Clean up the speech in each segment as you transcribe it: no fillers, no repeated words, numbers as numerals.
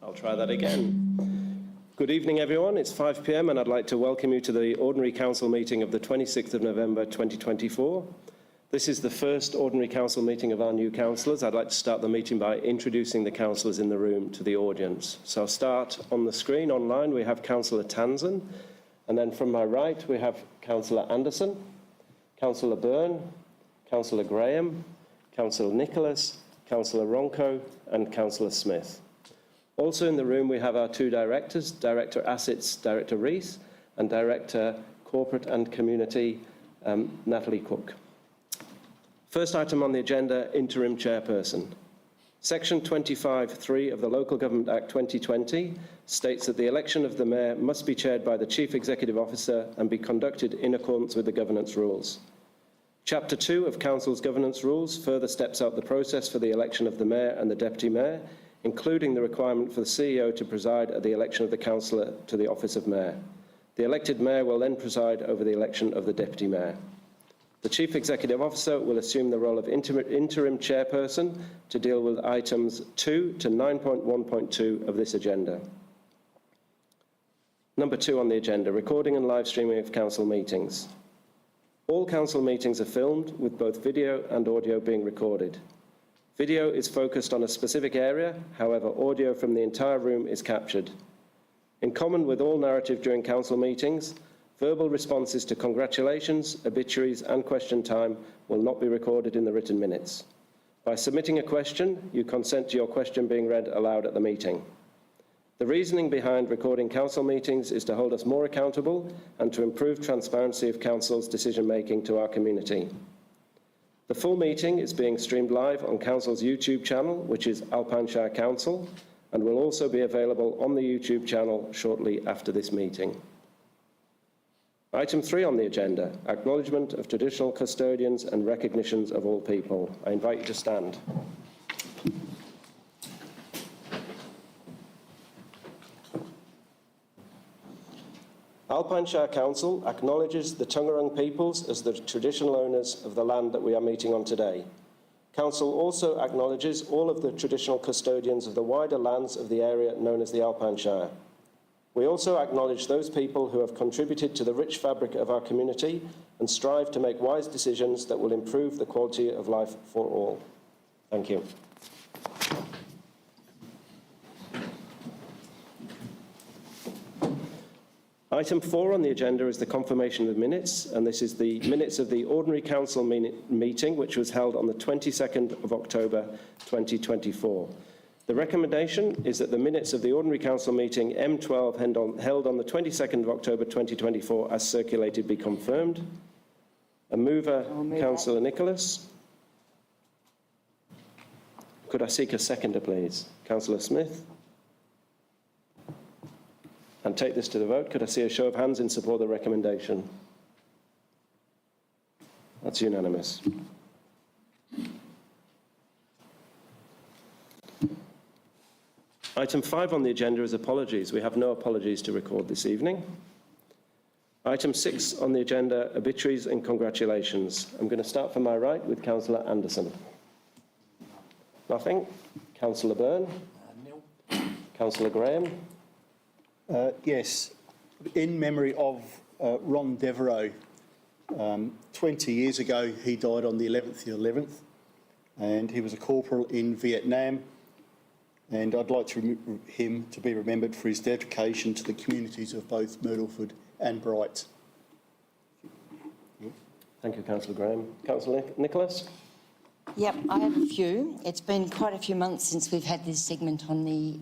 I'll try that again. Good evening, everyone. It's 5 p.m. and I'd like to welcome you to the Ordinary Council meeting of the 26th of November 2024. This is the first Ordinary Council meeting of our new councillors. I'd like to start the meeting by introducing the councillors in the room to the audience. So I'll start on the screen online. We have Councillor Tansen, and then from my right we have Councillor Anderson, Councillor Byrne, Councillor Graham, Councillor Nicholas, Councillor Ronco and Councillor Smith. Also in the room we have our two directors, Director Assets, Director Rees, and Director Corporate and Community, Natalie Cook. First item on the agenda, Interim Chairperson. Section 25(3) of the Local Government Act 2020 states that the election of the Mayor must be chaired by the Chief Executive Officer and be conducted in accordance with the governance rules. Chapter 2 of Council's governance rules further steps out the process for the election of the Mayor and the Deputy Mayor, including the requirement for the CEO to preside at the election of the councillor to the office of Mayor. The elected Mayor will then preside over the election of the Deputy Mayor. The Chief Executive Officer will assume the role of interim chairperson to deal with items 2 to 9.1.2 of this agenda. Number 2 on the agenda, recording and live streaming of council meetings. All council meetings are filmed, with both video and audio being recorded. Video is focused on a specific area, however, audio from the entire room is captured. In common with all narrative during council meetings, verbal responses to congratulations, obituaries and question time will not be recorded in the written minutes. By submitting a question, you consent to your question being read aloud at the meeting. The reasoning behind recording council meetings is to hold us more accountable and to improve transparency of council's decision-making to our community. The full meeting is being streamed live on council's YouTube channel, which is Alpine Shire Council, and will also be available on the YouTube channel shortly after this meeting. Item 3 on the agenda, acknowledgement of traditional custodians and recognitions of all people. I invite you to stand. Alpine Shire Council acknowledges the Taungurung peoples as the traditional owners of the land that we are meeting on today. Council also acknowledges all of the traditional custodians of the wider lands of the area known as the Alpine Shire. We also acknowledge those people who have contributed to the rich fabric of our community and strive to make wise decisions that will improve the quality of life for all. Thank you. Item 4 on the agenda is the confirmation of minutes, and this is the minutes of the Ordinary Council meeting, which was held on the 22nd of October 2024. The recommendation is that the minutes of the Ordinary Council meeting M12 held on the 22nd of October 2024 as circulated be confirmed. A mover, Councillor Nicholas. Could I seek a seconder, please? Councillor Smith. And take this to the vote. Could I see a show of hands in support of the recommendation? That's unanimous. Item 5 on the agenda is apologies. We have no apologies to record this evening. Item 6 on the agenda, obituaries and congratulations. I'm going to start from my right with Councillor Anderson. Nothing. Councillor Byrne. Nil. Councillor Graham. Yes, in memory of Ron Devereaux. 20 years ago, he died on the 11th of the 11th, and he was a corporal in Vietnam. And I'd like him to be remembered for his dedication to the communities of both Myrtleford and Bright. Thank you, Councillor Graham. Councillor Nicholas? Yep, I have a few. It's been quite a few months since we've had this segment on the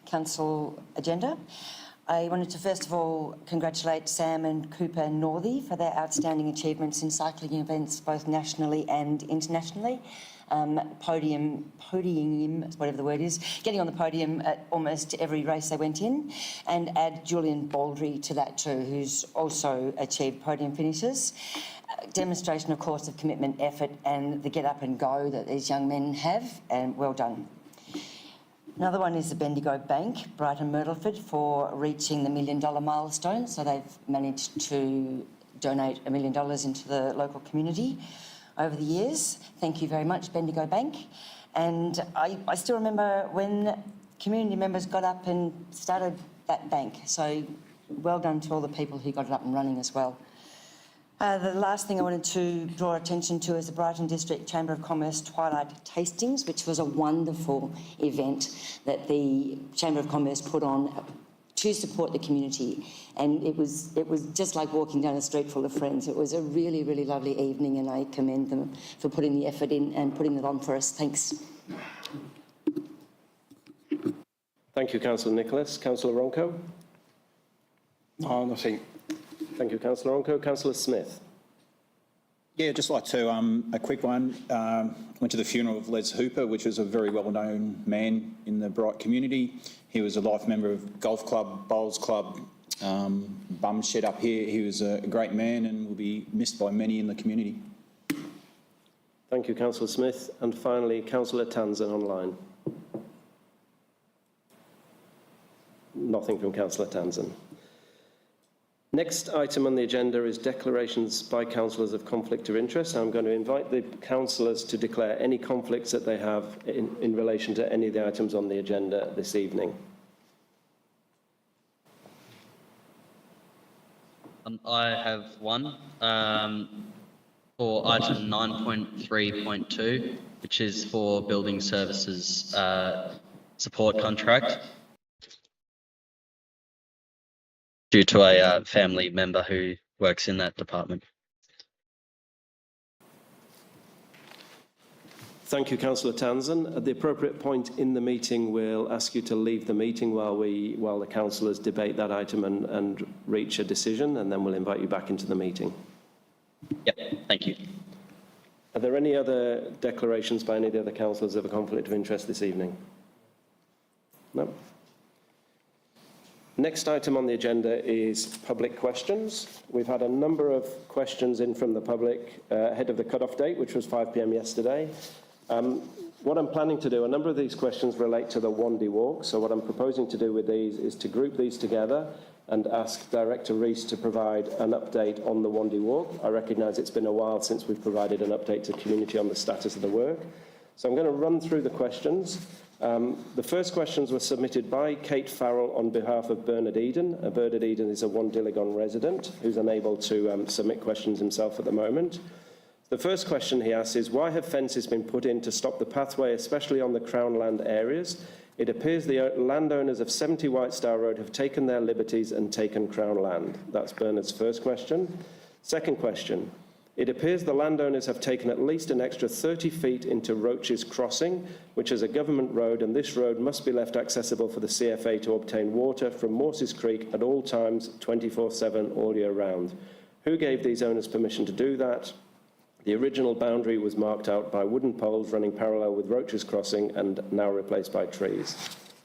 council agenda. I wanted to first of all congratulate Sam and Cooper Northey for their outstanding achievements in cycling events both nationally and internationally. Podium, whatever the word is, getting on the podium at almost every race they went in, and add Julian Baldry to that too, who's also achieved podium finishes. Demonstration, of course, of commitment, effort and the get up and go that these young men have, and well done. Another one is the Bendigo Bank, Brighton Myrtleford, for reaching the $1 million milestone. So they've managed to donate $1 million into the local community over the years. Thank you very much, Bendigo Bank. And I still remember when community members got up and started that bank. So well done to all the people who got it up and running as well. The last thing I wanted to draw attention to is the Brighton District Chamber of Commerce Twilight Tastings, which was a wonderful event that the Chamber of Commerce put on to support the community. And it was just like walking down a street full of friends. It was a really, really lovely evening, and I commend them for putting the effort in and putting it on for us. Thanks. Thank you, Councillor Nicholas. Councillor Ronco? Nothing. Thank you, Councillor Ronco. Councillor Smith? Yeah, just like to, a quick one. Went to the funeral of Les Hooper, which was a very well-known man in the Bright community. He was a life member of Golf Club, Bowls Club, Bum Shed up here. He was a great man and will be missed by many in the community. Thank you, Councillor Smith. And finally, Councillor Tansen online. Nothing from Councillor Tansen. Next item on the agenda is declarations by councillors of conflict of interest. I'm going to invite the councillors to declare any conflicts that they have in relation to any of the items on the agenda this evening. I have one for item 9.3.2, which is for building services support contract, due to a family member who works in that department. Thank you, Councillor Tansen. At the appropriate point in the meeting, we'll ask you to leave the meeting while the councillors debate that item and reach a decision, and then we'll invite you back into the meeting. Yep, thank you. Are there any other declarations by any of the other councillors of a conflict of interest this evening? No. Next item on the agenda is public questions. We've had a number of questions in from the public ahead of the cut-off date, which was 5 p.m. yesterday. What I'm planning to do, a number of these questions relate to the Wandy Walk, so what I'm proposing to do with these is to group these together and ask Director Rees to provide an update on the Wandy Walk. I recognise it's been a while since we've provided an update to the community on the status of the work. So I'm going to run through the questions. The first questions were submitted by Kate Farrell on behalf of Bernard Eden. Bernard Eden is a Wandilligon resident who's unable to submit questions himself at the moment. The first question he asks is, why have fences been put in to stop the pathway, especially on the Crown Land areas? It appears the landowners of 70 White Star Road have taken their liberties and taken Crown Land. That's Bernard's first question. Second question. It appears the landowners have taken at least an extra 30 feet into Roaches Crossing, which is a government road, and this road must be left accessible for the CFA to obtain water from Morses Creek at all times, 24/7, all year round. Who gave these owners permission to do that? The original boundary was marked out by wooden poles running parallel with Roaches Crossing and now replaced by trees.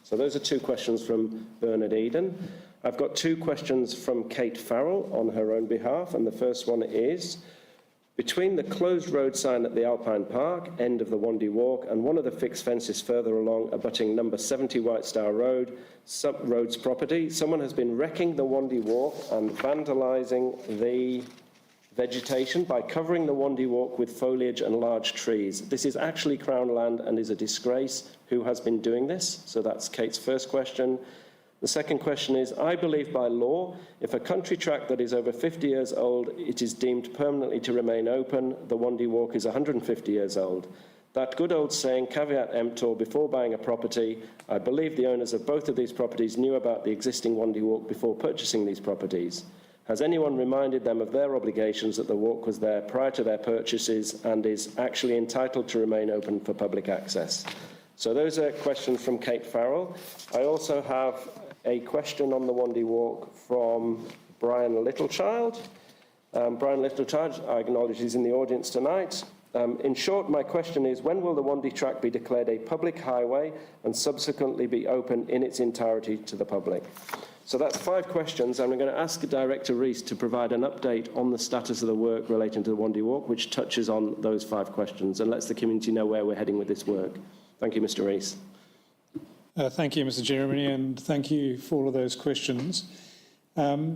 So those are two questions from Bernard Eden. I've got two questions from Kate Farrell on her own behalf, and the first one is, between the closed road sign at the Alpine Park, end of the Wandy Walk, and one of the fixed fences further along abutting number 70 White Star Road, Road's property, someone has been wrecking the Wandy Walk and vandalising the vegetation by covering the Wandy Walk with foliage and large trees. This is actually Crown Land and is a disgrace. Who has been doing this? So that's Kate's first question. The second question is, I believe by law, if a country track that is over 50 years old, it is deemed permanently to remain open. The Wandy Walk is 150 years old. That good old saying, caveat emptor, before buying a property, I believe the owners of both of these properties knew about the existing Wandy Walk before purchasing these properties. Has anyone reminded them of their obligations that the walk was there prior to their purchases and is actually entitled to remain open for public access? So those are questions from Kate Farrell. I also have a question on the Wandy Walk from Brian Littlechild. Brian Littlechild, I acknowledge he's in the audience tonight. In short, my question is, when will the Wandy track be declared a public highway and subsequently be open in its entirety to the public? So that's 5 questions, and I'm going to ask Director Rees to provide an update on the status of the work relating to the Wandy Walk, which touches on those 5 questions and lets the community know where we're heading with this work. Thank you, Mr. Rees. Thank you, Mr. Jeremy, and thank you for all of those questions. I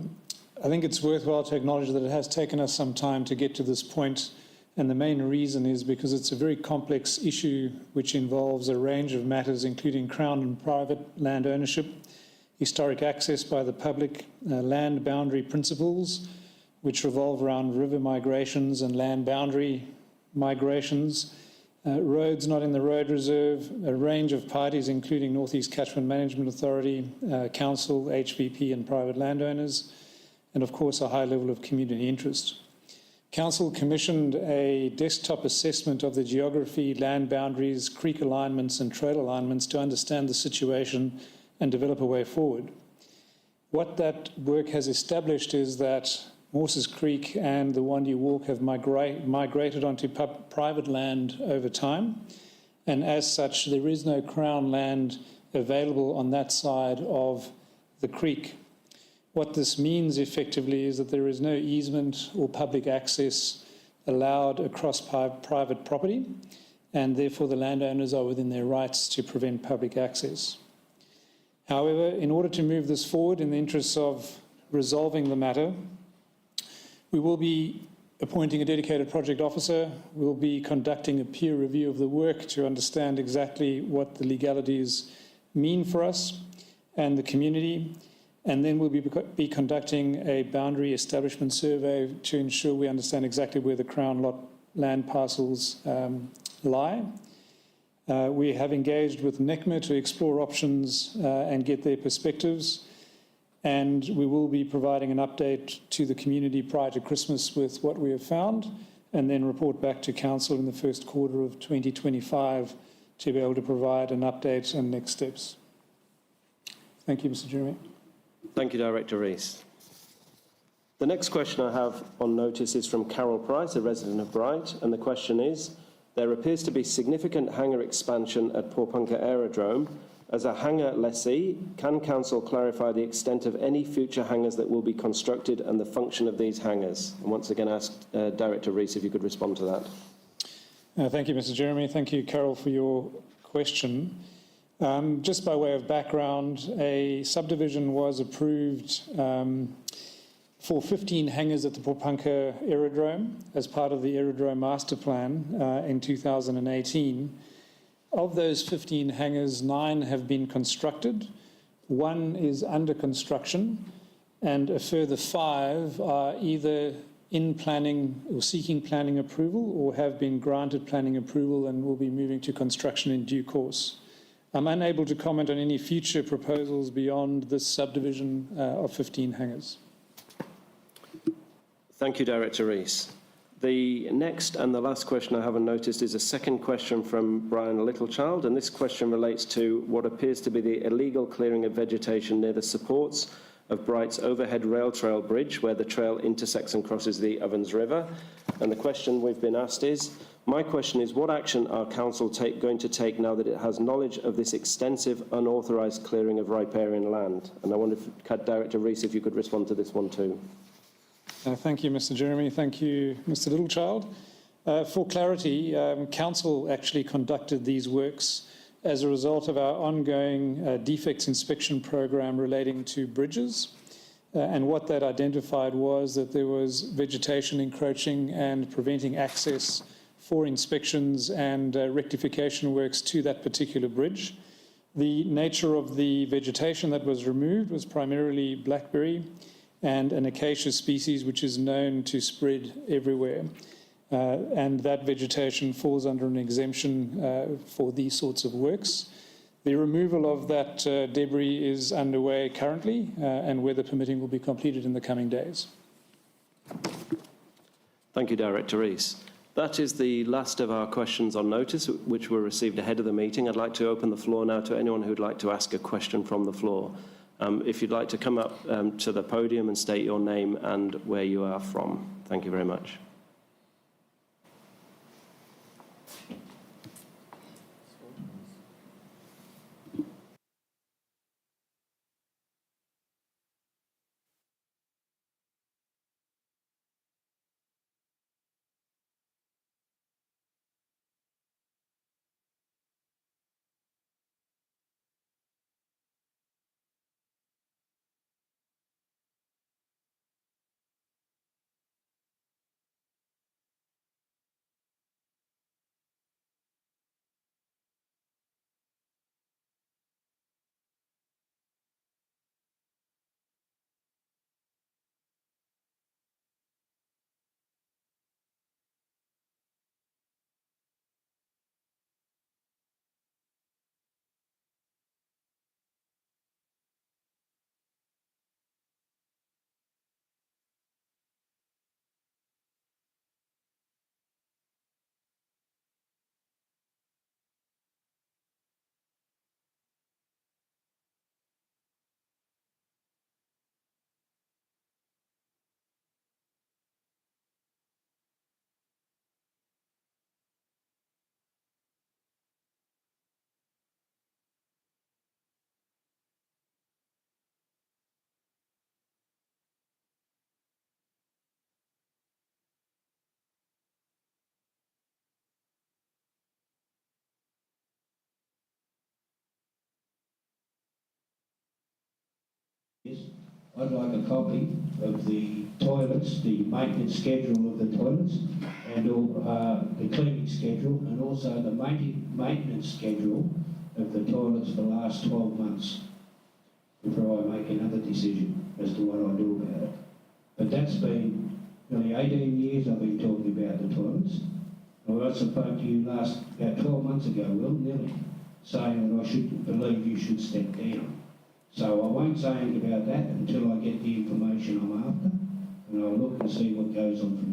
think it's worthwhile to acknowledge that it has taken us some time to get to this point And the main reason is because it's a very complex issue which involves a range of matters, including Crown and private land ownership, historic access by the public, land boundary principles, which revolve around river migrations and land boundary migrations, roads not in the road reserve, a range of parties including North East Catchment Management Authority, council, HVP and private landowners, and of course a high level of community interest. Council commissioned a desktop assessment of the geography, land boundaries, creek alignments and trail alignments to understand the situation and develop a way forward. What that work has established is that Morses Creek and the Wandie Walk have migrated onto private land over time, and as such there is no Crown land available on that side of the creek. What this means effectively is that there is no easement or public access allowed across private property, and therefore the landowners are within their rights to prevent public access. However, in order to move this forward in the interests of resolving the matter, we will be appointing a dedicated project officer. We'll be conducting a peer review of the work to understand exactly what the legalities mean for us and the community. And then we'll be conducting a boundary establishment survey to ensure we understand exactly where the Crown lot land parcels lie. We have engaged with NECMA to explore options and get their perspectives. And we will be providing an update to the community prior to Christmas with what we have found, and then report back to Council in the first quarter of 2025 to be able to provide an update and next steps. Thank you, Mr. Jeremy. Thank you, Director Rees. The next question I have on notice is from Carol Price, a resident of Bright, and the question is, there appears to be significant hangar expansion at Porepunkah Aerodrome. As a hangar lessee, can Council clarify the extent of any future hangars that will be constructed and the function of these hangars? And once again, ask Director Rees if you could respond to that. Thank you, Mr. Jeremy. Thank you, Carol, for your question. Just by way of background, a subdivision was approved for 15 hangars at the Porepunkah Aerodrome as part of the Aerodrome Master Plan in 2018. Of those 15 hangars, 9 have been constructed, 1 is under construction, and a further 5 are either in planning or seeking planning approval or have been granted planning approval and will be moving to construction in due course. I'm unable to comment on any future proposals beyond this subdivision of 15 hangars. Thank you, Director Rees. The next and the last question I haven't noticed is a second question from Brian Littlechild, and this question relates to what appears to be the illegal clearing of vegetation near the supports of Bright's overhead rail trail bridge, where the trail intersects and crosses the Ovens River. And the question we've been asked is, my question is, what action are Council going to take now that it has knowledge of this extensive unauthorised clearing of riparian land? And I wonder if, Director Rees, if you could respond to this one too. Thank you, Mr. Jeremy. Thank you, Mr. Littlechild. For clarity, Council actually conducted these works as a result of our ongoing defects inspection program relating to bridges. And what that identified was that there was vegetation encroaching and preventing access for inspections and rectification works to that particular bridge. The nature of the vegetation that was removed was primarily blackberry and an acacia species which is known to spread everywhere. And that vegetation falls under an exemption for these sorts of works. The removal of that debris is underway currently, and weather permitting will be completed in the coming days. Thank you, Director Rees. That is the last of our questions on notice, which were received ahead of the meeting. I'd like to open the floor now to anyone who'd like to ask a question from the floor. If you'd like to come up to the podium and state your name and where you are from. Thank you very much. I'd like a copy of the toilets, the maintenance schedule of the toilets, and all, the cleaning schedule, and also the maintenance schedule of the toilets for the last 12 months before I make another decision as to what I do about it. But that's been nearly 18 years I've been talking about the toilets. I also spoke to you about 12 months ago, Will, nearly, saying that I should believe you should step down. So I won't say anything about that until I get the information I'm after, and I'll look and see what goes on from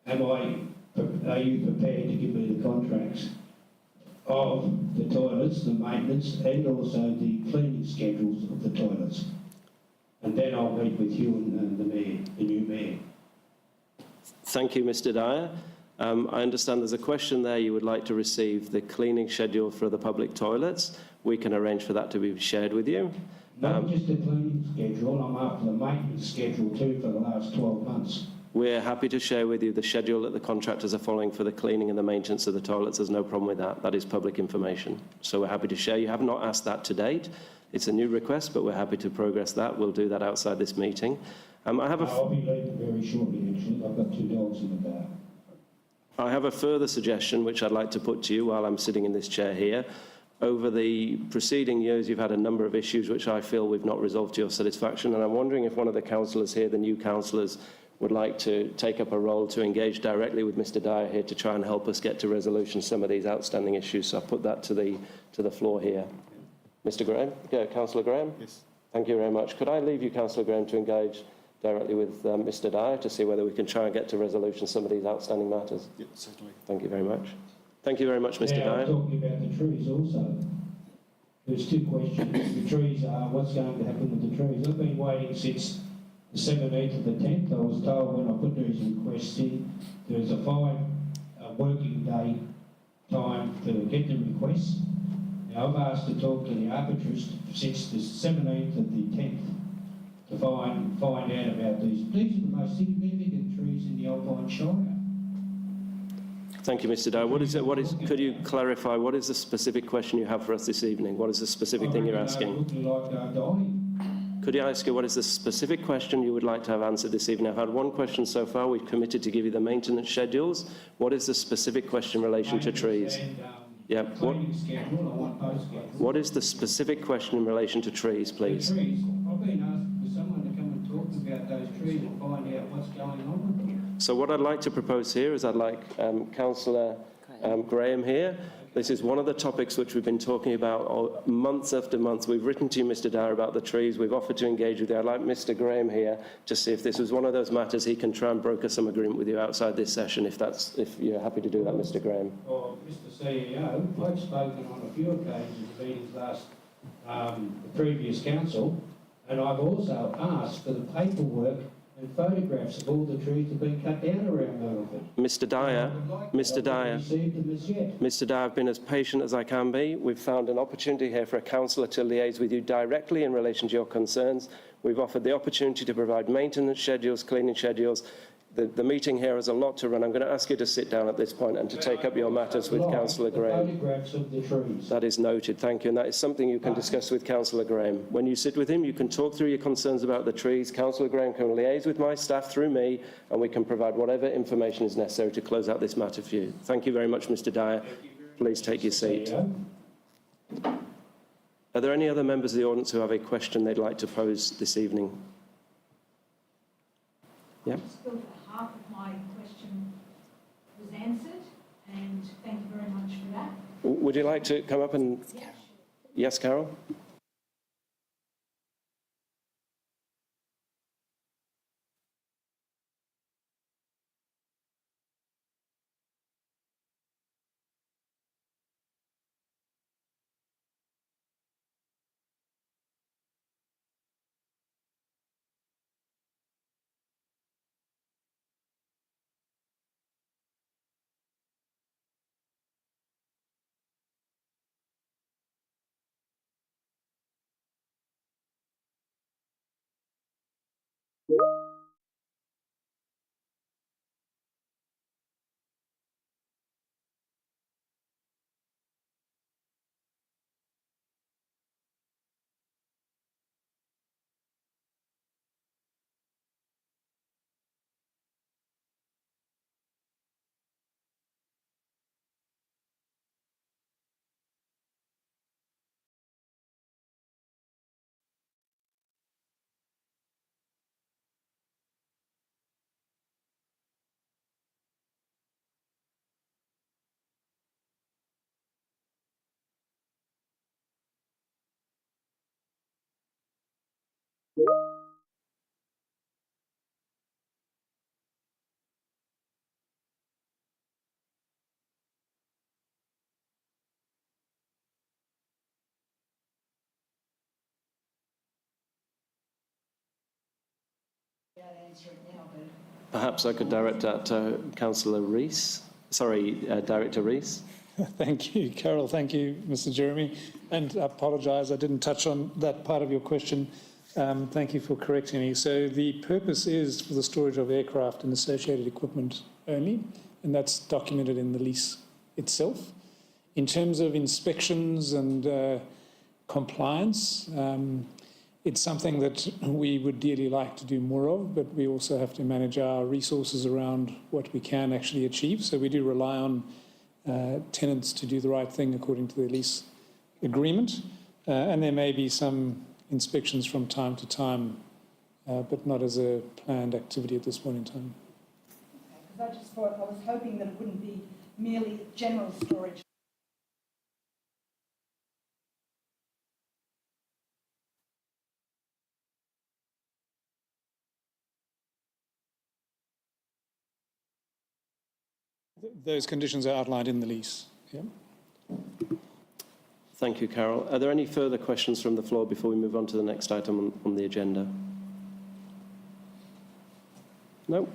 there. Are you prepared to give me the contracts of the toilets, the maintenance, and also the cleaning schedules of the toilets? And then I'll meet with you and the mayor, the new mayor. Thank you, Mr Dyer. I understand there's a question there. You would like to receive the cleaning schedule for the public toilets. We can arrange for that to be shared with you. Not just the cleaning schedule, I'm after the maintenance schedule too for the last 12 months. We're happy to share with you the schedule that the contractors are following for the cleaning and the maintenance of the toilets. There's no problem with that. That is public information. So we're happy to share. You have not asked that to date. It's a new request, but we're happy to progress that. We'll do that outside this meeting. I'll be leaving very shortly, actually. I've got 2 dogs in the car. I have a further suggestion which I'd like to put to you while I'm sitting in this chair here. Over the preceding years, you've had a number of issues which I feel we've not resolved to your satisfaction, and I'm wondering if one of the councillors here, the new councillors, would like to take up a role to engage directly with Mr Dyer here to try and help us get to resolution some of these outstanding issues. So I'll put that to the floor here. Mr Graham? Yeah, Councillor Graham? Yes. Thank you very much. Could I leave you, Councillor Graham, to engage directly with Mr Dyer to see whether we can try and get to resolution some of these outstanding matters? Yep, certainly. Thank you very much. Thank you very much, Mr Now, Dyer. I'm talking about the trees also. There's 2 questions. The trees are, what's going to happen with the trees? I've been waiting since the 17th of the 10th. I was told when I put these requests in, there's a 5 working day time to get the requests. Now, I've asked to talk to the arbitrist since the 17th of the 10th to find out about these. These are the most significant trees in the Alpine Shire. Thank you, Mr Dyer. Could you clarify, what is the specific question you have for us this evening? What is the specific thing you're asking? Looking like they're dying. Could I ask you what is the specific question you would like to have answered this evening? I've had one question so far. We've committed to give you the maintenance schedules. What is the specific question in relation to trees? And, cleaning schedule, I want those schedules. What is the specific question in relation to trees, please? The trees. I've been asked for someone to come and talk about those trees and find out what's going on with them. So what I'd like to propose here is I'd like Councillor Graham here. This is one of the topics which we've been talking about months after months. We've written to you, Mr Dyer, about the trees. We've offered to engage with you. I'd like Mr Graham here to see if this was one of those matters he can try and broker some agreement with you outside this session, if you're happy to do that, Mr Graham. Or Mr CEO, I've spoken on a few occasions in meetings the previous council, and I've also asked for the paperwork and photographs of all the trees that have been cut down around Murrayfield. Mr Dyer, Mr Dyer, Received them as yet. Mr Dyer, I've been as patient as I can be. We've found an opportunity here for a councillor to liaise with you directly in relation to your concerns. We've offered the opportunity to provide maintenance schedules, cleaning schedules. The meeting here has a lot to run. I'm going to ask you to sit down at this point and to take up your matters with Councillor Graham. Photographs of the trees. That is noted, thank you, and that is something you can discuss with Councillor Graham. When you sit with him, you can talk through your concerns about the trees. Councillor Graham can liaise with my staff through me, and we can provide whatever information is necessary to close out this matter for you. Thank you very much, Mr Dyer. Please take your seat. Are there any other members of the audience who have a question they'd like to pose this evening? Yeah. Half of my question was answered, and thank you very much for that. Would you like to come up and... Yes, Carol? Perhaps I could direct that to Councillor Rees. Sorry, Director Rees. Thank you, Carol. Thank you, Mr. Jeremy. And I apologise, I didn't touch on that part of your question. Thank you for correcting me. So the purpose is for the storage of aircraft and associated equipment only, and that's documented in the lease itself. In terms of inspections and compliance, it's something that we would dearly like to do more of, but we also have to manage our resources around what we can actually achieve. So we do rely on tenants to do the right thing according to the lease agreement. And there may be some inspections from time to time, but not as a planned activity at this point in time. Because I was hoping that it wouldn't be merely general storage. Those conditions are outlined in the lease. Yeah. Thank you, Carol. Are there any further questions from the floor before we move on to the next item on the agenda? No?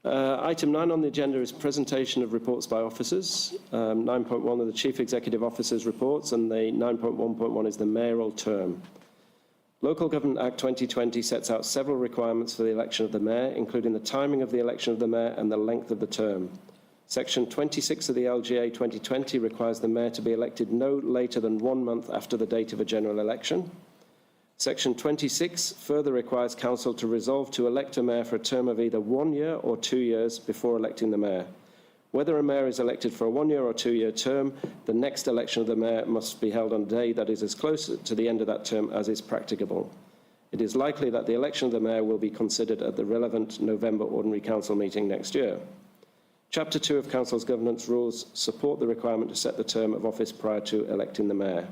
Item 9 on the agenda is presentation of reports by officers. 9.1 are the Chief Executive Officer's reports, and the 9.1.1 is the mayoral term. Local Government Act 2020 sets out several requirements for the election of the mayor, including the timing of the election of the mayor and the length of the term. Section 26 of the LGA 2020 requires the mayor to be elected no later than 1 month after the date of a general election. Section 26 further requires council to resolve to elect a mayor for a term of either 1 year or 2 years before electing the mayor. Whether a mayor is elected for a 1 year or 2 year term, the next election of the mayor must be held on a day that is as close to the end of that term as is practicable. It is likely that the election of the mayor will be considered at the relevant November Ordinary Council meeting next year. Chapter 2 of Council's governance rules support the requirement to set the term of office prior to electing the mayor.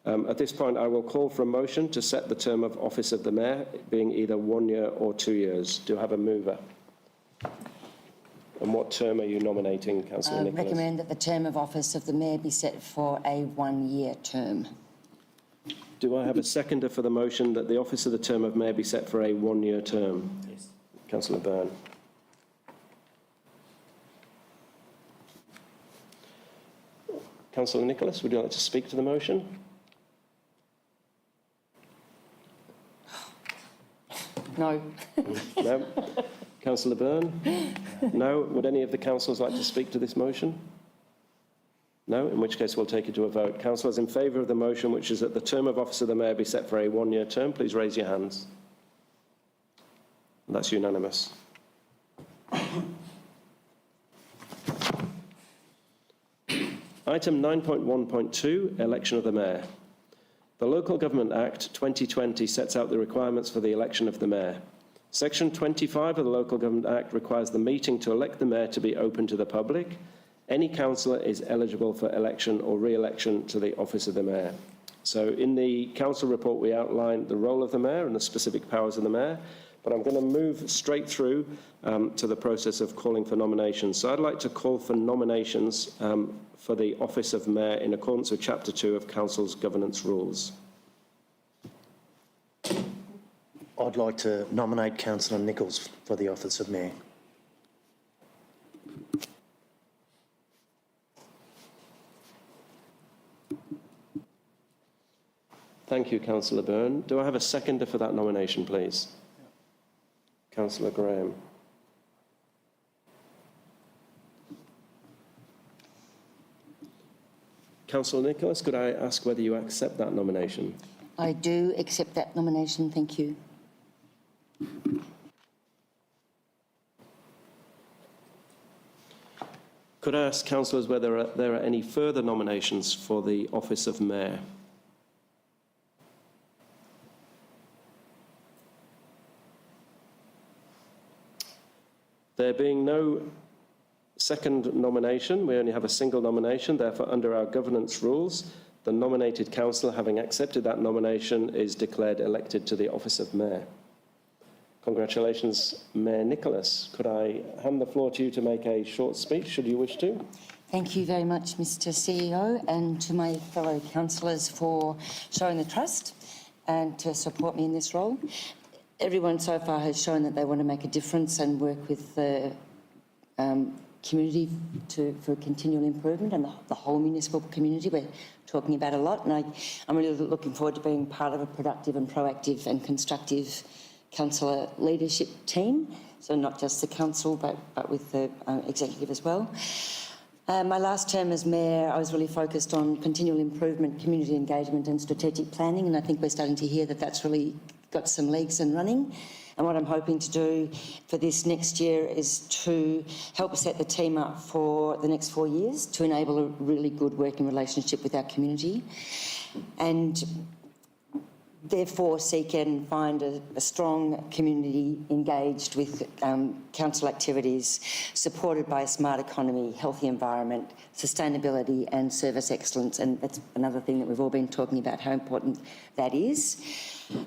At this point, I will call for a motion to set the term of office of the mayor being either 1 year or 2 years. Do I have a mover? And what term are you nominating, Councillor I Nicholas? recommend that the term of office of the mayor be set for a 1 year term. Do I have a seconder for the motion that the office of the term of mayor be set for a 1 year term? Yes. Councillor Byrne. Councillor Nicholas, would you like to speak to the motion? No. No? Councillor Byrne? No? Would any of the councillors like to speak to this motion? No? In which case we'll take it to a vote. Councillors in favour of the motion, which is that the term of office of the mayor be set for a 1 year term, please raise your hands. That's unanimous. Item 9.1.2, election of the mayor. The Local Government Act 2020 sets out the requirements for the election of the mayor. Section 25 of the Local Government Act requires the meeting to elect the mayor to be open to the public. Any councillor is eligible for election or re-election to the office of the mayor. So in the council report, we outlined the role of the mayor and the specific powers of the mayor, but I'm going to move straight through to the process of calling for nominations. So I'd like to call for nominations for the office of mayor in accordance with Chapter 2 of Council's governance rules. I'd like to nominate Councillor Nichols for the office of mayor. Thank you, Councillor Byrne. Do I have a seconder for that nomination, please? Councillor Graham. Councillor Nicholas, could I ask whether you accept that nomination? I do accept that nomination, thank you. Could I ask councillors whether there are any further nominations for the office of mayor? There being no second nomination, we only have a single nomination, therefore under our governance rules, The nominated councillor, having accepted that nomination, is declared elected to the office of Mayor. Congratulations, Mayor Nicholas. Could I hand the floor to you to make a short speech, should you wish to? Thank you very much, Mr CEO, and to my fellow councillors for showing the trust and to support me in this role. Everyone so far has shown that they want to make a difference and work with the community for continual improvement, and the whole municipal community we're talking about a lot. And I'm really looking forward to being part of a productive and proactive and constructive councillor leadership team. So not just the council, but with the executive as well. My last term as Mayor, I was really focused on continual improvement, community engagement and strategic planning, and I think we're starting to hear that that's really got some legs and running. And what I'm hoping to do for this next year is to help set the team up for the next 4 years to enable a really good working relationship with our community, and therefore seek and find a strong community engaged with council activities supported by a smart economy, healthy environment, sustainability and service excellence. And that's another thing that we've all been talking about, how important that is.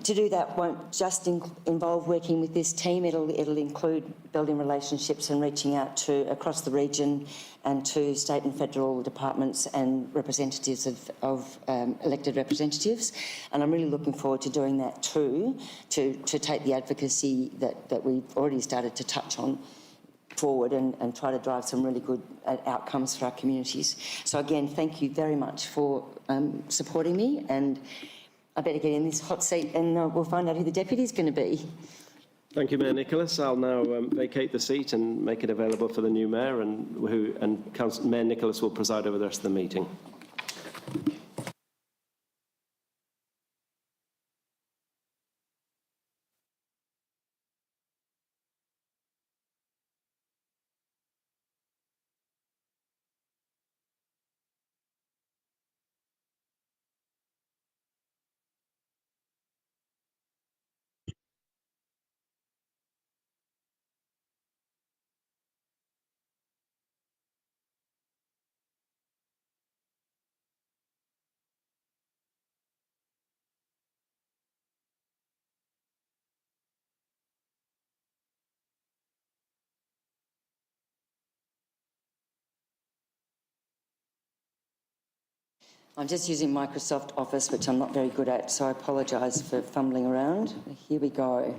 To do that won't just involve working with this team, it'll include building relationships and reaching out to across the region and to state and federal departments and representatives of elected representatives. And I'm really looking forward to doing that too, to take the advocacy that we've already started to touch on forward and try to drive some really good outcomes for our communities. So again, thank you very much for supporting me, and I better get in this hot seat and we'll find out who the deputy is going to be. Thank you, Mayor Nicholas. I'll now vacate the seat and make it available for the new Mayor, and Mayor Nicholas will preside over the rest of the meeting. I'm just using Microsoft Office, which I'm not very good at, so I apologise for fumbling around. Here we go.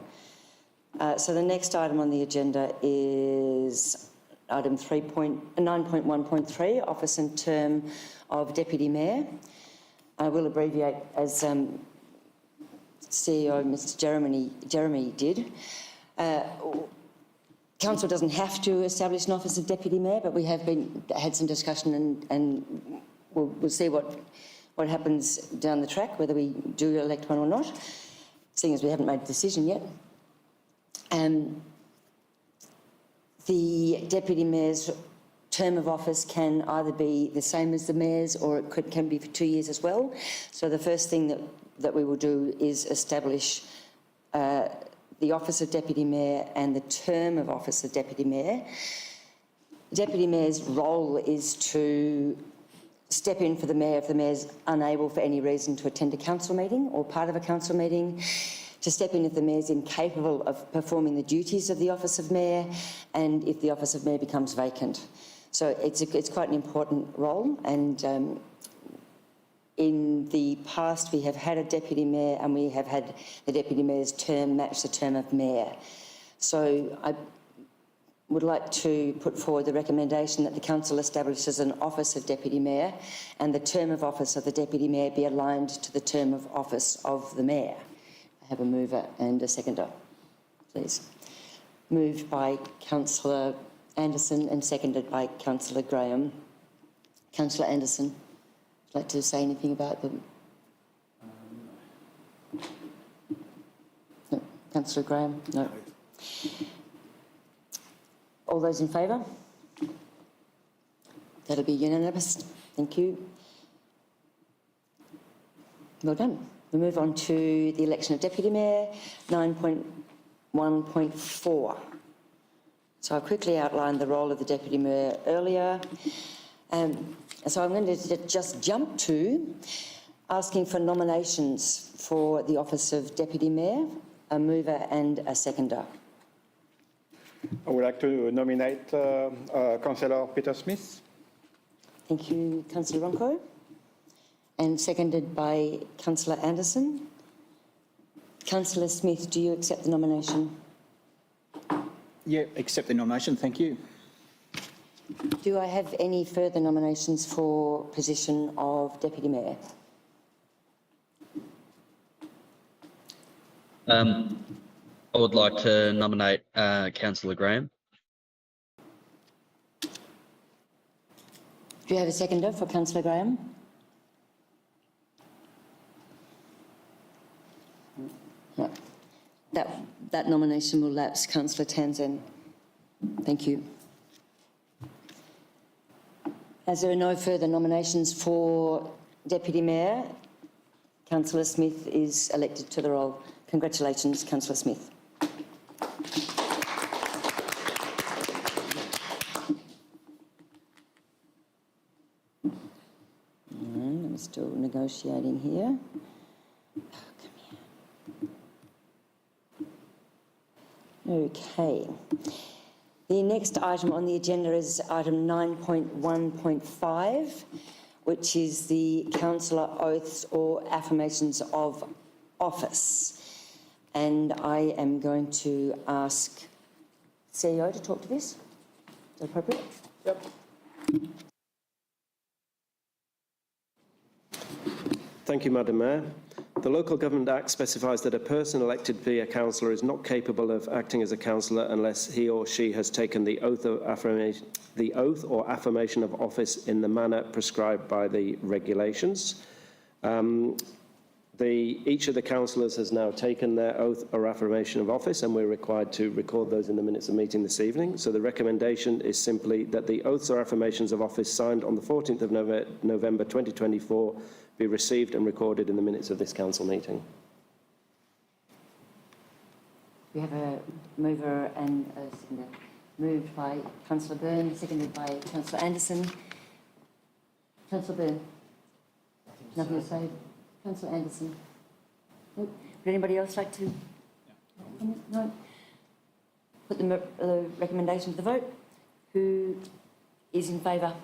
So the next item on the agenda is item 9.1.3, Office and Term of Deputy Mayor. I will abbreviate as CEO Mr Jeremy did. Council doesn't have to establish an Office of Deputy Mayor, but we have had some discussion and we'll see what happens down the track, whether we do elect one or not, seeing as we haven't made a decision yet. The Deputy Mayor's term of office can either be the same as the Mayor's or it can be for 2 years as well. So the first thing that we will do is establish the Office of Deputy Mayor and the term of Office of Deputy Mayor. Deputy Mayor's role is to step in for the Mayor if the Mayor's unable for any reason to attend a council meeting or part of a council meeting, to step in if the Mayor's incapable of performing the duties of the Office of Mayor, and if the Office of Mayor becomes vacant. So it's quite an important role, and in the past we have had a Deputy Mayor and we have had the Deputy Mayor's term match the term of Mayor. So I would like to put forward the recommendation that the Council establishes an Office of Deputy Mayor and the term of office of the Deputy Mayor be aligned to the term of office of the Mayor. I have a mover and a seconder, please. Moved by Councillor Anderson and seconded by Councillor Graham. Councillor Anderson, would you like to say anything about them? No. Councillor Graham? No. All those in favour? That'll be unanimous. Thank you. Well done. We move on to the election of Deputy Mayor, 9.1.4. So I quickly outlined the role of the Deputy Mayor earlier. So I'm going to just jump to asking for nominations for the office of Deputy Mayor, a mover and a seconder. I would like to nominate Councillor Peter Smith. Thank you, Councillor Ronco. And seconded by Councillor Anderson. Councillor Smith, do you accept the nomination? Yeah, accept the nomination, thank you. Do I have any further nominations for position of Deputy Mayor? I would like to nominate Councillor Graham. Do you have a seconder for Councillor Graham? No. That nomination will lapse. Councillor Tanzan. Thank you. As there are no further nominations for Deputy Mayor, Councillor Smith is elected to the role. Congratulations, Councillor Smith. I'm still negotiating here. Okay. The next item on the agenda is item 9.1.5, which is the councillor oaths or affirmations of office. And I am going to ask CEO to talk to this. Is that appropriate? Yep. Thank you, Madam Mayor. The Local Government Act specifies that a person elected to be a councillor is not capable of acting as a councillor unless he or she has taken the oath or affirmation of office in the manner prescribed by the regulations. Each of the councillors has now taken their oath or affirmation of office, and we're required to record those in the minutes of meeting this evening. So the recommendation is simply that the oaths or affirmations of office signed on the 14th of November 2024 be received and recorded in the minutes of this council meeting. We have a mover and a seconder. Moved by Councillor Byrne, seconded by Councillor Anderson. Councillor Byrne. Nothing to say. Councillor Anderson. Nope. Would anybody else like to? No. Put the recommendation to the vote. Who is in favour?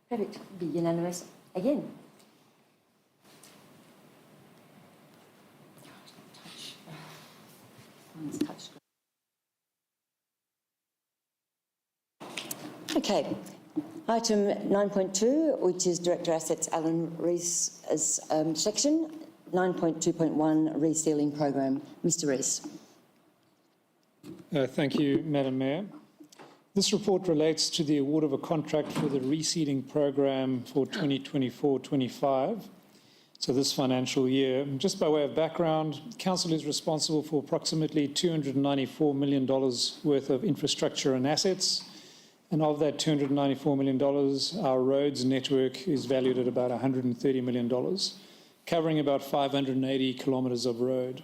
Perfect. Be unanimous again. Okay, item 9.2, which is Director Assets Alan Rees' section, 9.2.1 resealing program. Mr. Rees. Thank you, Madam Mayor. This report relates to the award of a contract for the reseeding program for 2024-25. So this financial year. Just by way of background, Council is responsible for approximately $294 million worth of infrastructure and assets. And of that $294 million, our roads network is valued at about $130 million, covering about 580 kilometres of road.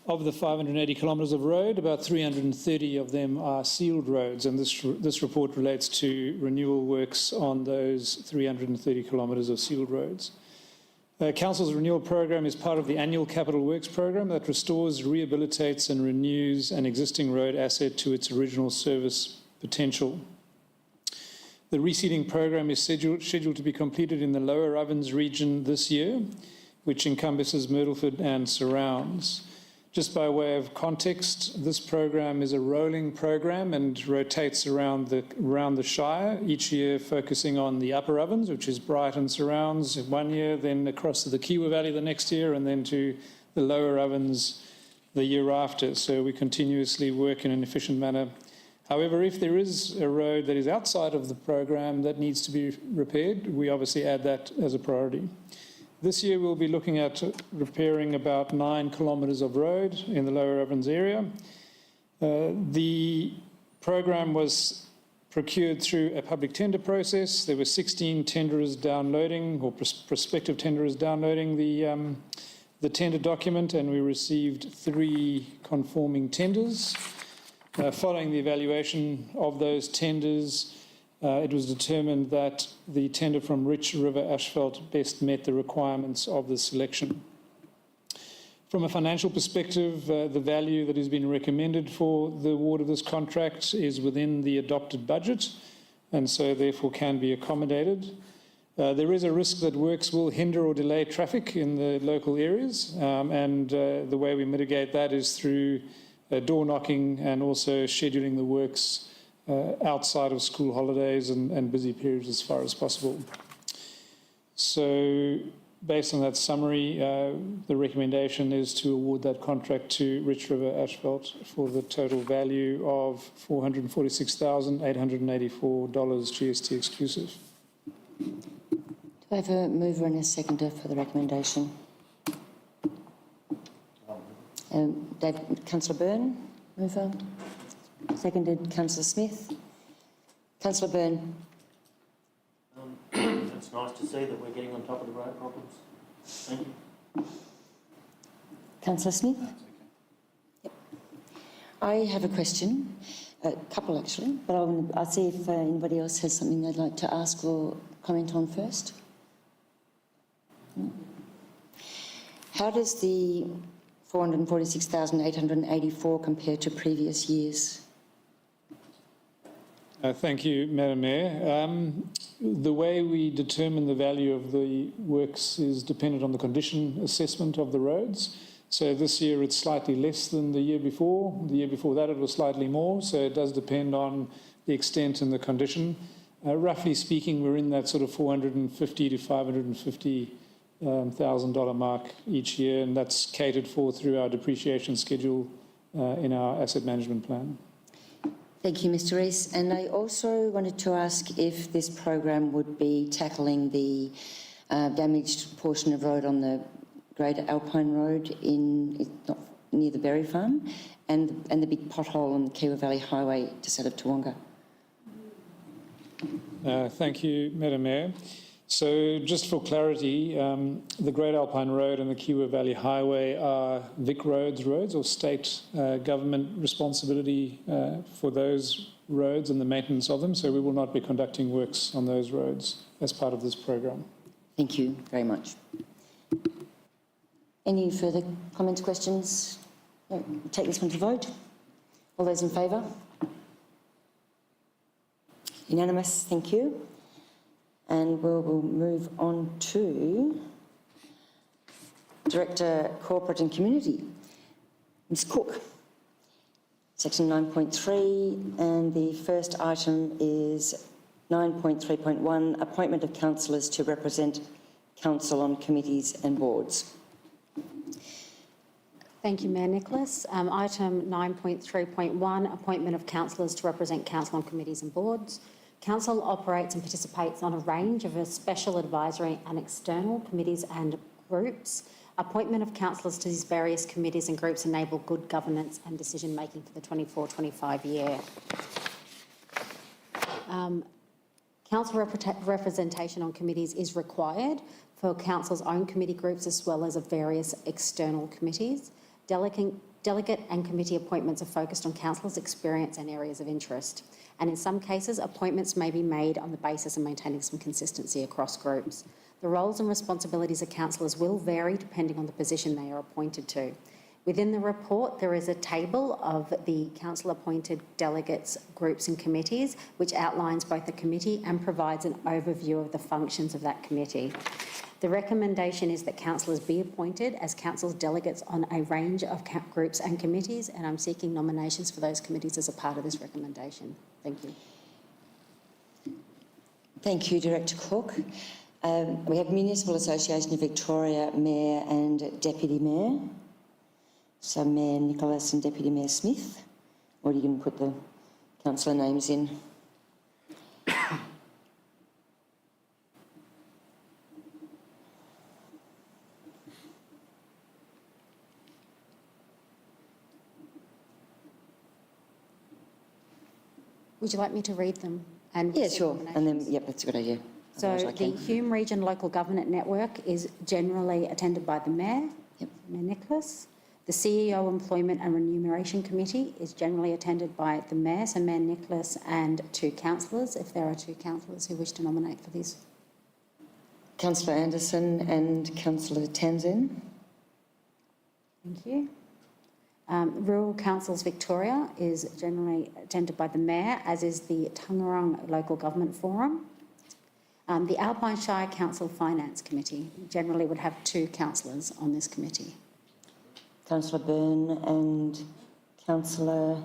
Of the 580 kilometres of road, about 330 of them are sealed roads, and this report relates to renewal works on those 330 kilometres of sealed roads. Council's renewal program is part of the annual capital works program that restores, rehabilitates and renews an existing road asset to its original service potential. The reseeding program is scheduled to be completed in the Lower Ovens region this year, which encompasses Myrtleford and surrounds. Just by way of context, this program is a rolling program and rotates around the Shire, each year focusing on the Upper Ovens, which is Brighton surrounds 1 year, then across to the Kiewa Valley the next year, and then to the Lower Ovens the year after. So we continuously work in an efficient manner. However, if there is a road that is outside of the program that needs to be repaired, we obviously add that as a priority. This year we'll be looking at repairing about 9 kilometres of road in the Lower Ovens area. The program was procured through a public tender process. There were 16 tenderers downloading, or prospective tenderers downloading the tender document, and we received 3 conforming tenders. Following the evaluation of those tenders, it was determined that the tender from Rich River Asphalt best met the requirements of the selection. From a financial perspective, the value that has been recommended for the award of this contract is within the adopted budget and so therefore can be accommodated. There is a risk that works will hinder or delay traffic in the local areas, and the way we mitigate that is through door knocking and also scheduling the works outside of school holidays and busy periods as far as possible. So, based on that summary, the recommendation is to award that contract to Rich River Asphalt for the total value of $446,884 GST exclusive. Do I have a mover and a seconder for the recommendation? Councillor Byrne, mover. Seconded, Councillor Smith. Councillor Byrne. It's nice to see that we're getting on top of the road problems. Thank you. Councillor Smith? Yep. I have a question, a couple actually, but I'll see if anybody else has something they'd like to ask or comment on first. How does the $446,884 compare to previous years? Thank you, Madam Mayor. The way we determine the value of the works is dependent on the condition assessment of the roads. So this year it's slightly less than the year before. The year before that it was slightly more, so it does depend on the extent and the condition. Roughly speaking, we're in that sort of $450,000 to $550,000 mark each year, and that's catered for through our depreciation schedule in our asset management plan. Thank you, Mr. Rees. And I also wanted to ask if this program would be tackling the damaged portion of road on the Great Alpine Road near the Berry Farm and the big pothole on the Kiwa Valley Highway just out of Toowoomba. Thank you, Madam Mayor. So just for clarity, the Great Alpine Road and the Kiwa Valley Highway are Vic roads or state government responsibility for those roads and the maintenance of them, so we will not be conducting works on those roads as part of this program. Thank you very much. Any further comments, questions? No, take this one to vote. All those in favour? Unanimous, thank you. And we'll move on to Director, Corporate and Community, Ms Cook. Section 9.3, and the first item is 9.3.1, appointment of councillors to represent council on committees and boards. Thank you, Mayor Nicholas. Item 9.3.1, appointment of councillors to represent council on committees and boards. Council operates and participates on a range of special advisory and external committees and groups. Appointment of councillors to these various committees and groups enable good governance and decision making for the 24-25 year. Council representation on committees is required for council's own committee groups as well as of various external committees. Delegate and committee appointments are focused on councillors' experience and areas of interest. And in some cases, appointments may be made on the basis of maintaining some consistency across groups. The roles and responsibilities of councillors will vary depending on the position they are appointed to. Within the report, there is a table of the council-appointed delegates, groups and committees, which outlines both the committee and provides an overview of the functions of that committee. The recommendation is that councillors be appointed as council's delegates on a range of groups and committees, and I'm seeking nominations for those committees as a part of this recommendation. Thank you. Thank you, Director Cook. We have Municipal Association of Victoria Mayor and Deputy Mayor. So Mayor Nicholas and Deputy Mayor Smith. Or are you going to put the councillor names in? Would you like me to read them? And Yeah, sure. And then, yep, that's a good idea. So Otherwise I the can. Hume Region Local Government Network is generally attended by the Mayor, Yep. Mayor Nicholas. The CEO Employment and Remuneration Committee is generally attended by the Mayor, so Mayor Nicholas and 2 councillors, if there are 2 councillors who wish to nominate for this. Councillor Anderson and Councillor Tanzin. Thank you. Rural Councils Victoria is generally attended by the Mayor, as is the Tangerang Local Government Forum. The Alpine Shire Council Finance Committee generally would have 2 councillors on this committee. Councillor Byrne and Councillor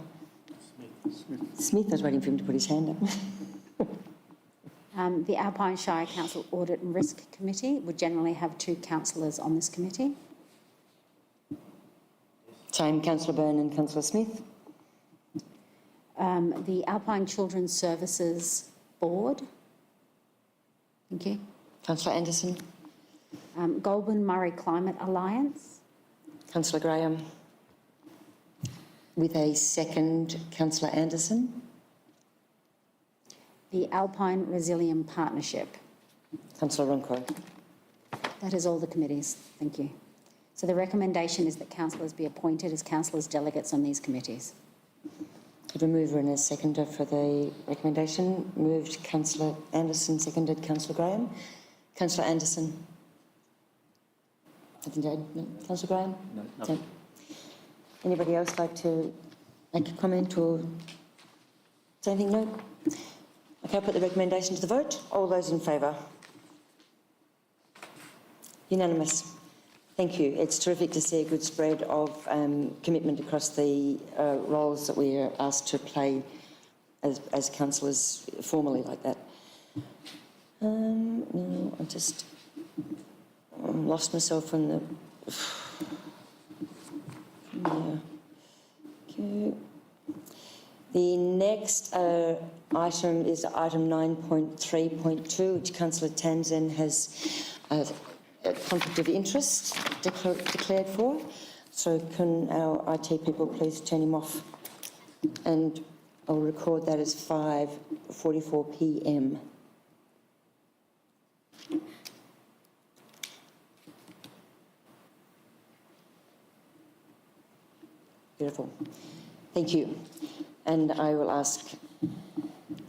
Smith. I was waiting for him to put his hand up. The Alpine Shire Council Audit and Risk Committee would generally have 2 councillors on this committee. Same, Councillor Byrne and Councillor Smith. The Alpine Children's Services Board. Thank you. Councillor Anderson. Goulburn Murray Climate Alliance. Councillor Graham. With a second, Councillor Anderson. The Alpine Resilient Partnership. Councillor Ronquo. That is all the committees. Thank you. So the recommendation is that councillors be appointed as councillors delegates on these committees. Could we move in a seconder for the recommendation? Moved Councillor Anderson, seconded Councillor Graham. Councillor Anderson. Nothing to add? No. Councillor Graham? No, nothing. No. Anybody else like to make a comment or say anything? No? Okay, I'll put the recommendation to the vote. All those in favour? Unanimous. Thank you. It's terrific to see a good spread of commitment across the roles that we are asked to play as councillors formally like that. No, I lost myself in the... Yeah. Okay. The next item is item 9.3.2, which Councillor Tanzin has a conflict of interest declared for. So can our IT people please turn him off? And I'll record that as 5:44 p.m. Beautiful. Thank you. And I will ask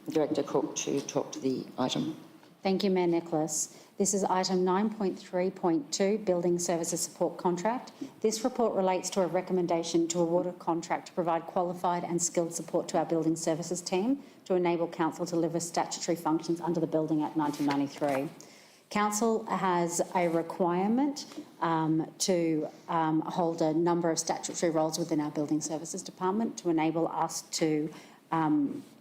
Director Cook to talk to the item. Thank you, Mayor Nicholas. This is item 9.3.2, Building Services Support Contract. This report relates to a recommendation to award a contract to provide qualified and skilled support to our building services team to enable council to deliver statutory functions under the Building Act 1993. Council has a requirement to hold a number of statutory roles within our Building Services Department to enable us to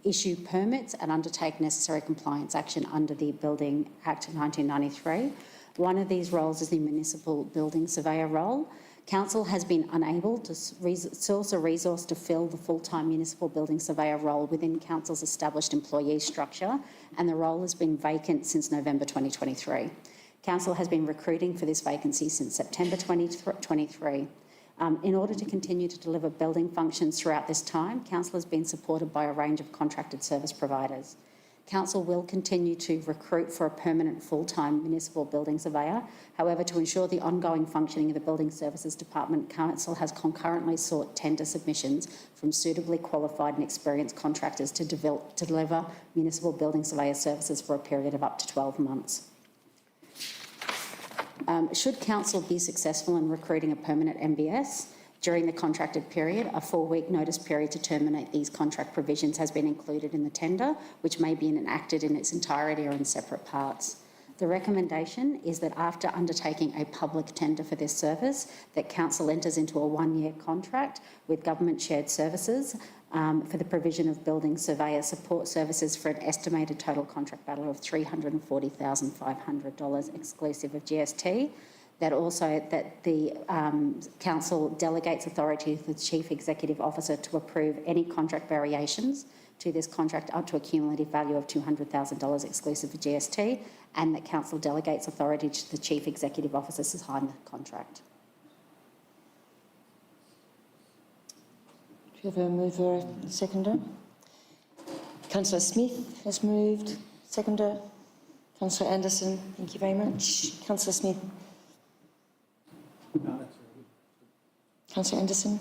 issue permits and undertake necessary compliance action under the Building Act 1993. One of these roles is the Municipal Building Surveyor role. Council has been unable to source a resource to fill the full-time Municipal Building Surveyor role within Council's established employee structure, and the role has been vacant since November 2023. Council has been recruiting for this vacancy since September 2023. In order to continue to deliver building functions throughout this time, Council has been supported by a range of contracted service providers. Council will continue to recruit for a permanent full-time municipal building surveyor. However, to ensure the ongoing functioning of the Building Services Department, Council has concurrently sought tender submissions from suitably qualified and experienced contractors to deliver municipal building surveyor services for a period of up to 12 months. Should Council be successful in recruiting a permanent MBS during the contracted period, a 4-week notice period to terminate these contract provisions has been included in the tender, which may be enacted in its entirety or in separate parts. The recommendation is that after undertaking a public tender for this service, that Council enters into a 1-year contract with Government Shared Services for the provision of building surveyor support services for an estimated total contract value of $340,500 exclusive of GST. That the Council delegates authority to the Chief Executive Officer to approve any contract variations to this contract up to a cumulative value of $200,000 exclusive of GST, and that Council delegates authority to the Chief Executive Officer to sign the contract. Do you have a mover or a seconder? Councillor Smith has moved. Seconder. Councillor Anderson, thank you very much. Councillor Smith. Councillor Anderson?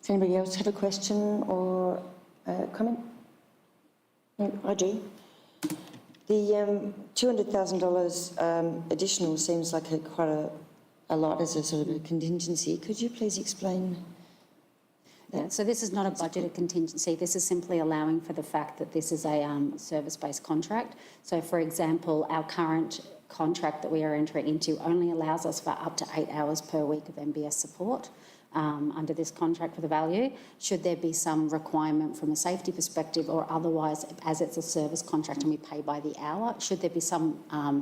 Does anybody else have a question or comment? No, I do. The $200,000 additional seems like quite a lot as a sort of a contingency. Could you please explain that? Yeah, so this is not a budgeted contingency. This is simply allowing for the fact that this is a service-based contract. So, for example, our current contract that we are entering into only allows us for up to 8 hours per week of MBS support. Under this contract for the value, should there be some requirement from a safety perspective or otherwise, as it's a service contract and we pay by the hour, should there be some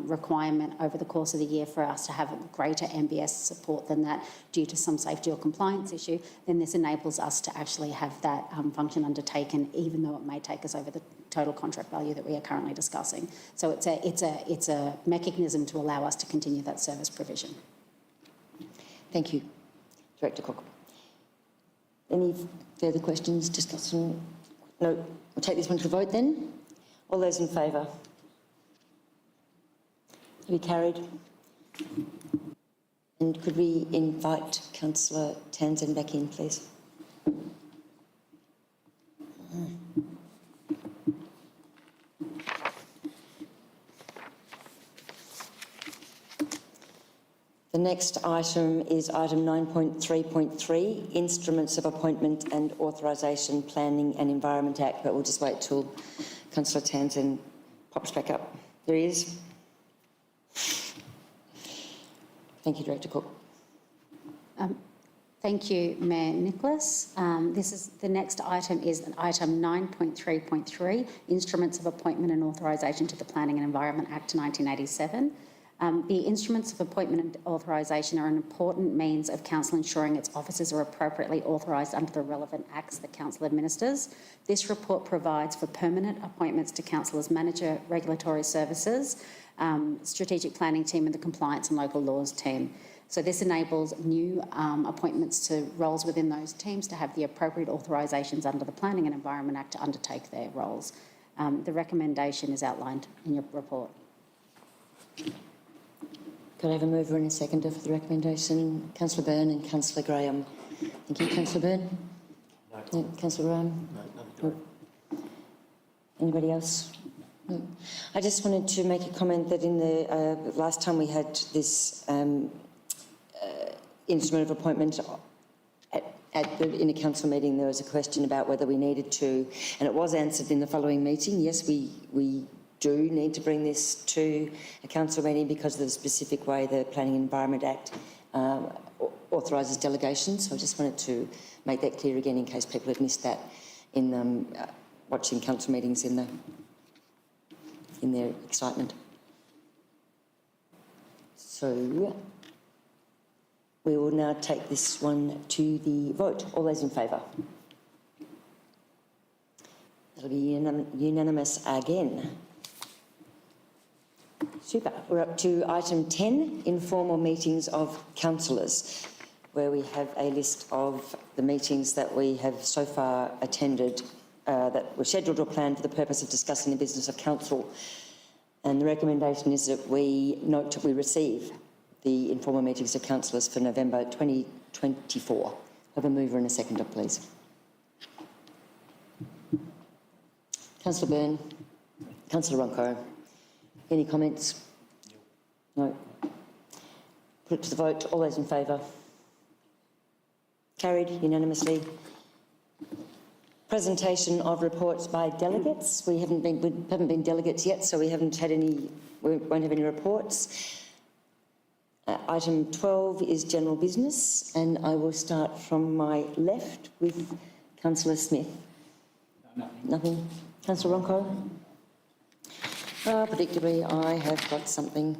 requirement over the course of the year for us to have greater MBS support than that due to some safety or compliance issue, then this enables us to actually have that function undertaken, even though it may take us over the total contract value that we are currently discussing. So it's a mechanism to allow us to continue that service provision. Thank you. Director Cook. Any further questions, discussion? No. We'll take this one to the vote then. All those in favour? To be carried. And could we invite Councillor Townsend back in, please? The next item is item 9.3.3, Instruments of Appointment and Authorisation, Planning and Environment Act, but we'll just wait till Councillor Townsend pops back up. There he is. Thank you, Director Cook. Thank you, Mayor Nicholas. The next item is item 9.3.3, Instruments of Appointment and Authorisation to the Planning and Environment Act 1987. The instruments of appointment and authorisation are an important means of council ensuring its officers are appropriately authorised under the relevant acts that council administers. This report provides for permanent appointments to councillors, manager, regulatory services, strategic planning team and the compliance and local laws team. So this enables new appointments to roles within those teams to have the appropriate authorisations under the Planning and Environment Act to undertake their roles. The recommendation is outlined in your report. Could I have a mover and a seconder for the recommendation? Councillor Byrne and Councillor Graham. Thank you. Councillor Byrne? No. Councillor Graham? No. Anybody else? No. I just wanted to make a comment that in the last time we had this instrument of appointment in a council meeting, there was a question about whether we needed to, and it was answered in the following meeting. Yes, we do need to bring this to a council meeting because of the specific way the Planning and Environment Act authorises delegations. So I just wanted to make that clear again in case people had missed that in watching council meetings in their excitement. So we will now take this one to the vote. All those in favour? That'll be unanimous again. Super. We're up to item 10, informal meetings of councillors, where we have a list of the meetings that we have so far attended that were scheduled or planned for the purpose of discussing the business of council. And the recommendation is that we note that we receive the informal meetings of councillors for November 2024. Have a mover and a seconder, please. Councillor Byrne. Councillor Ronco. Any comments? No. Put it to the vote. All those in favour? Carried unanimously. Presentation of reports by delegates. We haven't been delegates yet, so we won't have any reports. Item 12 is general business, and I will start from my left with Councillor Smith. Nothing. Councillor Ronco? Predictably, I have got something.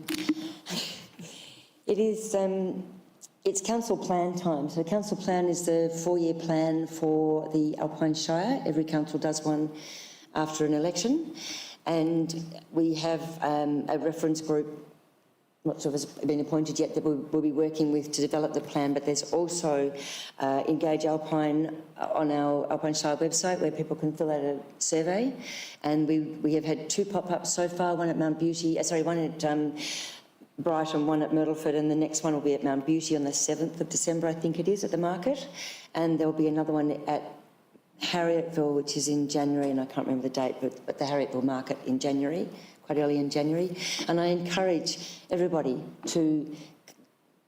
It's council plan time. So council plan is the 4-year plan for the Alpine Shire. Every council does one after an election. And we have a reference group, not sure if it's been appointed yet, that we'll be working with to develop the plan, but there's also Engage Alpine on our Alpine Shire website where people can fill out a survey. And we have had 2 pop-ups so far, one at Brighton, one at Myrtleford, and the next one will be at Mount Beauty on the 7th of December, I think it is, at the market. And there'll be another one at Harrietville, which is in January, and I can't remember the date, but the Harrietville market in January, quite early in January. And I encourage everybody to,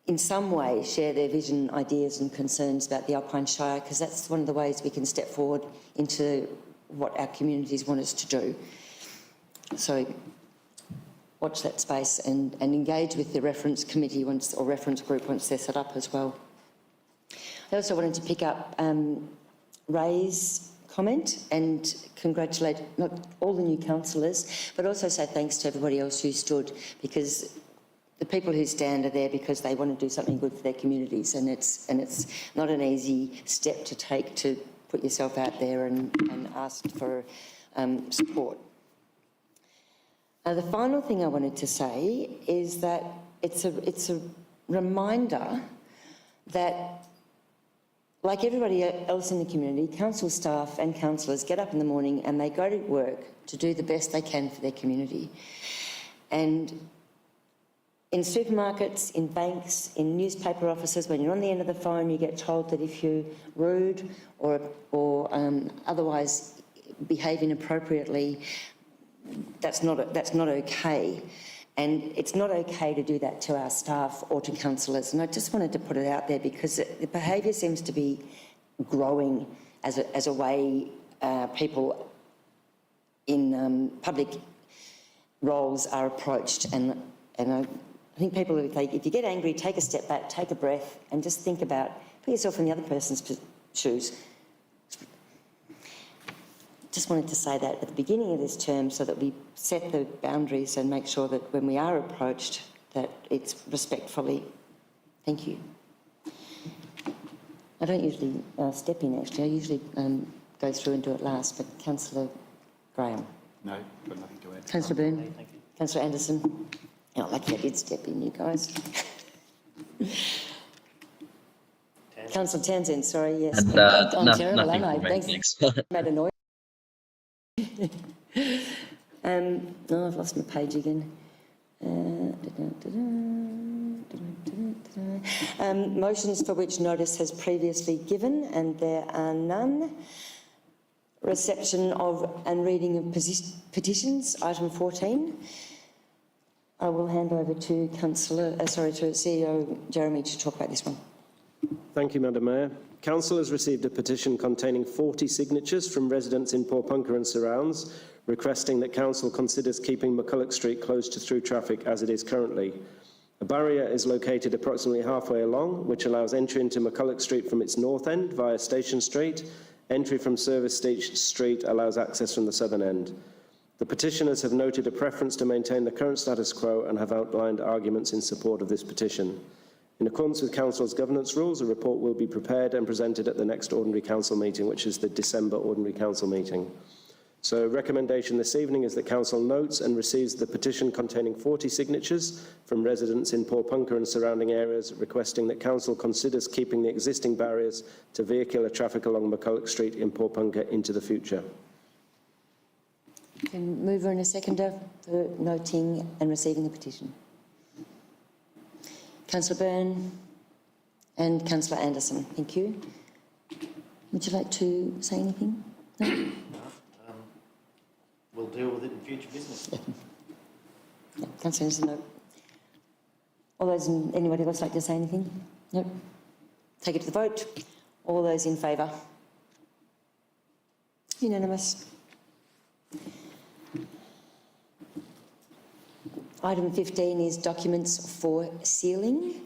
in some way, share their vision, ideas and concerns about the Alpine Shire, because that's one of the ways we can step forward into what our communities want us to do. So watch that space and engage with the reference committee once, or reference group once they're set up as well. I also wanted to pick up Ray's comment and congratulate not all the new councillors, but also say thanks to everybody else who stood, because the people who stand are there because they want to do something good for their communities, and it's not an easy step to take to put yourself out there and ask for support. The final thing I wanted to say is that it's a reminder that, like everybody else in the community, council staff and councillors get up in the morning and they go to work to do the best they can for their community. And in supermarkets, in banks, in newspaper offices, when you're on the end of the phone, you get told that if you're rude or otherwise behave inappropriately, that's not okay. And it's not okay to do that to our staff or to councillors. And I just wanted to put it out there because the behaviour seems to be growing as a way people in public roles are approached. And I think people, if you get angry, take a step back, take a breath, and just think about, put yourself in the other person's shoes. Just wanted to say that at the beginning of this term so that we set the boundaries and make sure that when we are approached that it's respectfully. Thank you. I don't usually step in actually, I usually go through and do it last, but Councillor Graham. No, got nothing to add. Councillor Byrne. Thank you. Councillor Anderson. Oh, lucky I did step in, you guys. Councillor Townsend, sorry, yes. And I'm terrible, nothing aren't I? from me, Thanks. thanks. Made a noise. No, I've lost my page again. Motions for which notice has previously given, and there are none. Reception of and reading of petitions, item 14. I will hand over to to CEO Jeremy to talk about this one. Thank you, Madam Mayor. Council has received a petition containing 40 signatures from residents in Porepunkah and surrounds, requesting that Council considers keeping McCulloch Street closed to through traffic as it is currently. A barrier is located approximately halfway along, which allows entry into McCulloch Street from its north end via Station Street. Entry from Service Street allows access from the southern end. The petitioners have noted a preference to maintain the current status quo and have outlined arguments in support of this petition. In accordance with Council's governance rules, a report will be prepared and presented at the next Ordinary Council meeting, which is the December Ordinary Council meeting. So recommendation this evening is that Council notes and receives the petition containing 40 signatures from residents in Porepunkah and surrounding areas, requesting that Council considers keeping the existing barriers to vehicular traffic along McCulloch Street in Porepunkah into the future. Can mover and a seconder for noting and receiving the petition. Councillor Byrne and Councillor Anderson, thank you. Would you like to say anything? No? We'll deal with it in future business. Yeah, Councillor Anderson, no. All those anybody else like to say anything? No. Take it to the vote. All those in favour? Unanimous. Item 15 is documents for sealing.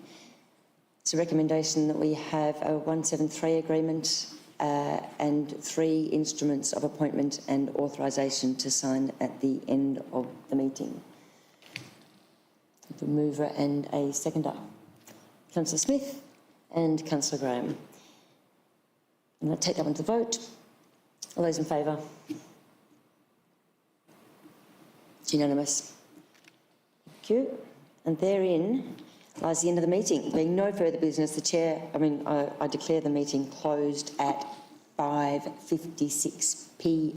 It's a recommendation that we have a 173 agreement and 3 instruments of appointment and authorisation to sign at the end of the meeting. The mover and a seconder. Councillor Smith and Councillor Graham. I'm going to take that one to the vote. All those in favour? It's unanimous. Thank you. And therein lies the end of the meeting. Being no further business, I declare the meeting closed at 5:56 p.m.